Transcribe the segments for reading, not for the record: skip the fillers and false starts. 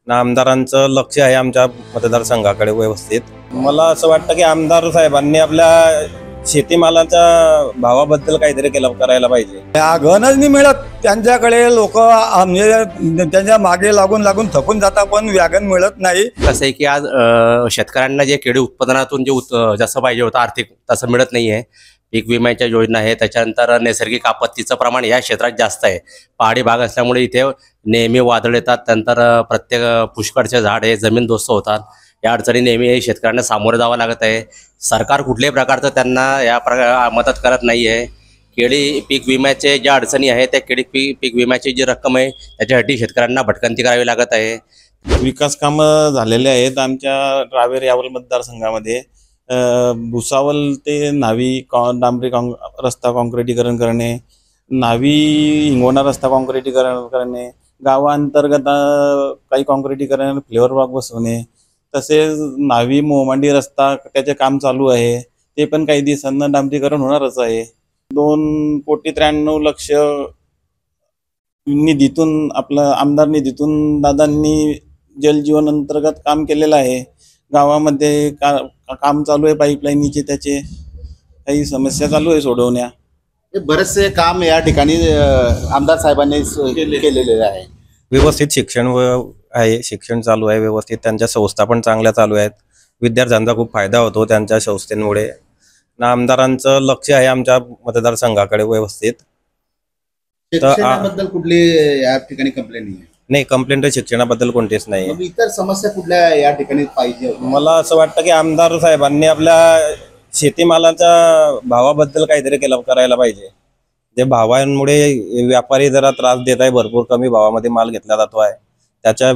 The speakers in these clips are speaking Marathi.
ना आमदारांचं लक्ष आहे आमच्या मतदारसंघाकडे व्यवस्थित। मला असं वाटतं की आमदार साहेबांनी आपल्या शेतीमालाच्या भावाबद्दल काहीतरी करायला पाहिजे। व्यागणच नाही मिळत त्यांच्याकडे, लोक म्हणजे त्यांच्या मागे लागून लागून थकून जातात, पण व्यागण मिळत नाही। कसं आहे की आज शेतकऱ्यांना जे केळी उत्पादनातून जे जसं पाहिजे होतं आर्थिक तसं मिळत नाही आहे। पीक विम्याच्या योजना आहे, त्याच्यानंतर नैसर्गिक आपत्तीचं प्रमाण या क्षेत्रात जास्त आहे। पहाडी भाग असल्यामुळे इथे नेहमी वादळ येतात, त्यानंतर प्रत्येक पुष्कळचे झाड हे जमीनदोस्त होतात। या अडचणी नेहमी शेतकऱ्यांना सामोरं जावं लागत आहे। सरकार कुठल्याही प्रकारचं त्यांना या मदत करत नाही आहे। केळी पीक विम्याचे ज्या अडचणी आहेत त्या केळी पीक विम्याची जी रक्कम आहे त्याच्यासाठी शेतकऱ्यांना भटकंती करावी लागत आहे। विकास कामं झालेले आहेत आमच्या रावेर यावल मतदारसंघामध्ये। भुसावल ते न्हावी डांबरी रस्ता काँक्रिटीकरण करणे, न्हावी हिंगोणा रस्ता काँक्रिटीकरण करणे, गावांतर्गत काही काँक्रिटीकरण फ्लेवर ब्लॉक बसवणे, तसेच न्हावी मोहमांडी रस्ता त्याचे काम चालू आहे, ते पण काही दिवसांना डांबरीकरण होणारच आहे। 2,93,00,000 निधीतून आपलं आमदार निधीतून दादांनी जलजीवन अंतर्गत काम केलेलं आहे। गावामध्ये काम चालू आहे, पाईपलाईनीचे त्याचे काही समस्या चालू आहे सोडवण्या। बरेचसे काम या ठिकाणी आमदार साहेबांनी केलेले आहे। व्यवस्थित शिक्षण आहे, शिक्षण चालू आहे व्यवस्थित, त्यांच्या संस्था पण चांगल्या चालू आहेत। विद्यार्थ्यांचा खूप फायदा होतो त्यांच्या संस्थेमुळे। ना आमदारांचं लक्ष आहे आमच्या मतदारसंघाकडे व्यवस्थित। शिक्षणाबद्दल कुठली या ठिकाणी कंप्लेंट नाही, कंप्लेंट शिक्षणाबद्दल कोणतीच नाही। इतर समस्या कुठल्या या ठिकाणी पाहिजे? मला असं वाटतं की आमदार साहेबांनी आपल्या शेतीमालाच्या भावाबद्दल काहीतरी करायला पाहिजे। जे भावांमुळे व्यापारी जरा त्रास देत आहे, भरपूर कमी भावामध्ये माल घेतला जातो आहे, त्याच्या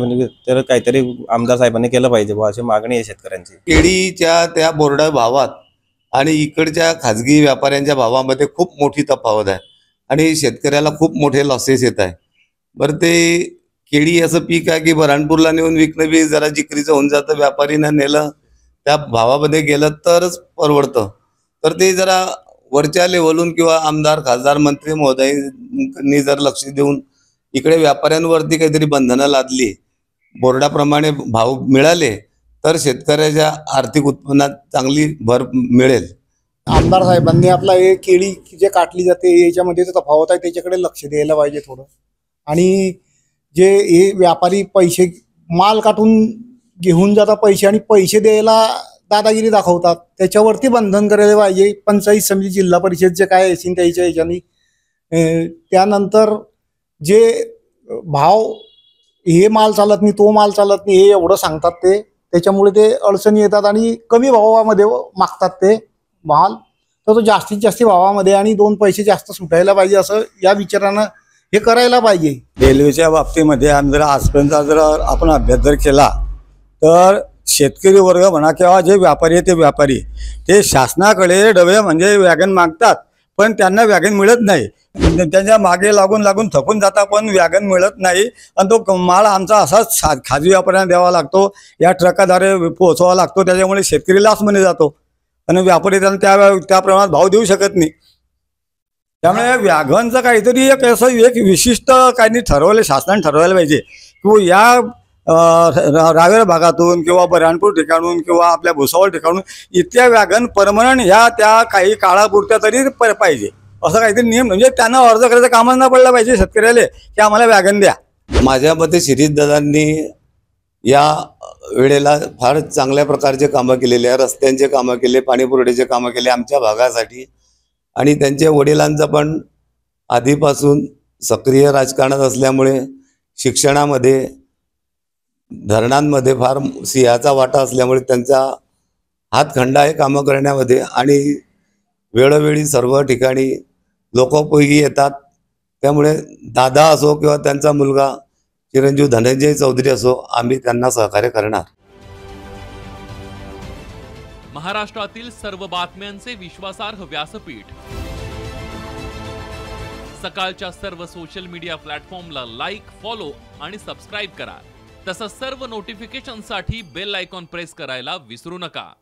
तर काहीतरी आमदार साहेबांनी केलं पाहिजे अशी मागणी आहे शेतकऱ्यांची। केळीच्या त्या बोर्डा भावात आणि इकडच्या खाजगी व्यापाऱ्यांच्या भावामध्ये खूप मोठी तफावत आहे आणि शेतकऱ्याला खूप मोठे लॉसेस येत आहे। बरं, ते केळी असं पीक आहे की बऱ्हाणपूरला नेऊन विकणं बी जरा जिकरीचं होऊन जातं, व्यापारीनं नेलं त्या भावामध्ये गेलं तरच परवडतं। तर ते जरा वरच्या लेवलून किंवा आमदार खासदार मंत्री महोदयांनी जर लक्ष देऊन इकडे व्यापाऱ्यांवरती काहीतरी बंधनं लादली, बोर्डाप्रमाणे भाव मिळाले तर शेतकऱ्याच्या आर्थिक उत्पन्नात चांगली भर मिळेल। आमदार साहेबांनी आपला हे केळी जे काटली जाते याच्यामध्ये जो तफावत आहे त्याच्याकडे लक्ष द्यायला पाहिजे थोडं। आणि जे हे व्यापारी पैसे माल काटून घेऊन जातात पैसे आणि पैसे द्यायला दादागिरी दाखवतात, त्याच्यावरती बंधन करायला पाहिजे। पंचायत समिती जिल्हा परिषदचे काय असेल त्याच्या ह्याच्यानी। त्यानंतर जे भाव हे माल चालत नाही तो माल चालत नाही हे एवढं सांगतात ते, त्याच्यामुळे ते अडचणी येतात आणि कमी भावामध्ये मागतात ते माल, तर तो जास्तीत जास्त भावामध्ये आणि 2 पैसे जास्त सुटायला पाहिजे असं या विचारानं हे करायला पाहिजे। रेल्वेच्या बाबतीमध्ये जर आजपर्यंत जर आपण अभ्यास जर केला तर शेतकरी वर्ग म्हणा किंवा जे व्यापारी आहे ते व्यापारी ते शासनाकडे डबे म्हणजे वॅगन मागतात, पण त्यांना वॅगन मिळत नाही। त्यांच्या मागे लागून लागून थकून जातात, पण वॅगन मिळत नाही आणि तो माल आमचा असाच खाजगी व्यापाऱ्यांना द्यावा लागतो, या ट्रकाद्वारे पोहोचवावा लागतो, त्याच्यामुळे शेतकरी लॉसमध्ये जातो आणि व्यापारी त्यांना त्या प्रमाणात भाव देऊ शकत नाही। त्यामुळे व्यागनचं काहीतरी एक विशिष्ट काही ठरवलं, शासनाने ठरवायला पाहिजे की या रावेर भागातून किंवा बऱ्हाणपूर ठिकाणून किंवा आपल्या भुसावळ ठिकाणून इतक्या व्यागन परमनंट ह्या त्या काही काळापुरत्या तरी पाहिजे असं काहीतरी नियम, म्हणजे त्यांना अर्ज करायचं कामच नाही पडलं पाहिजे शेतकऱ्याला की आम्हाला व्यागन द्या। माझ्या मते शिरीषदादांनी या वेळेला फार चांगल्या प्रकारचे कामं केलेले आहे, रस्त्यांचे कामं केले, पाणीपुरवठ्याचे कामं केले आमच्या भागासाठी। आणि त्यांच्या वडिलांचा पण आधीपासून सक्रिय राजकारणात असल्यामुळे शिक्षणामध्ये धरणांमध्ये फार सिंहाचा वाटा असल्यामुळे त्यांचा हातखंडा आहे कामं करण्यामध्ये आणि वेळोवेळी सर्व ठिकाणी लोकोपयोगी येतात। त्यामुळे दादा असो किंवा त्यांचा मुलगा चिरंजीव धनंजय चौधरी असो, आम्ही त्यांना सहकार्य करणार। महाराष्ट्रातील सर्व बातम्यांचे विश्वासार्ह व्यासपीठ, सकाळच्या सर्व सोशल मीडिया प्लॅटफॉर्मला लाईक, फॉलो आणि सबस्क्राईब करा। तसंच सर्व नोटिफिकेशनसाठी बेल आयकॉन प्रेस करायला विसरू नका।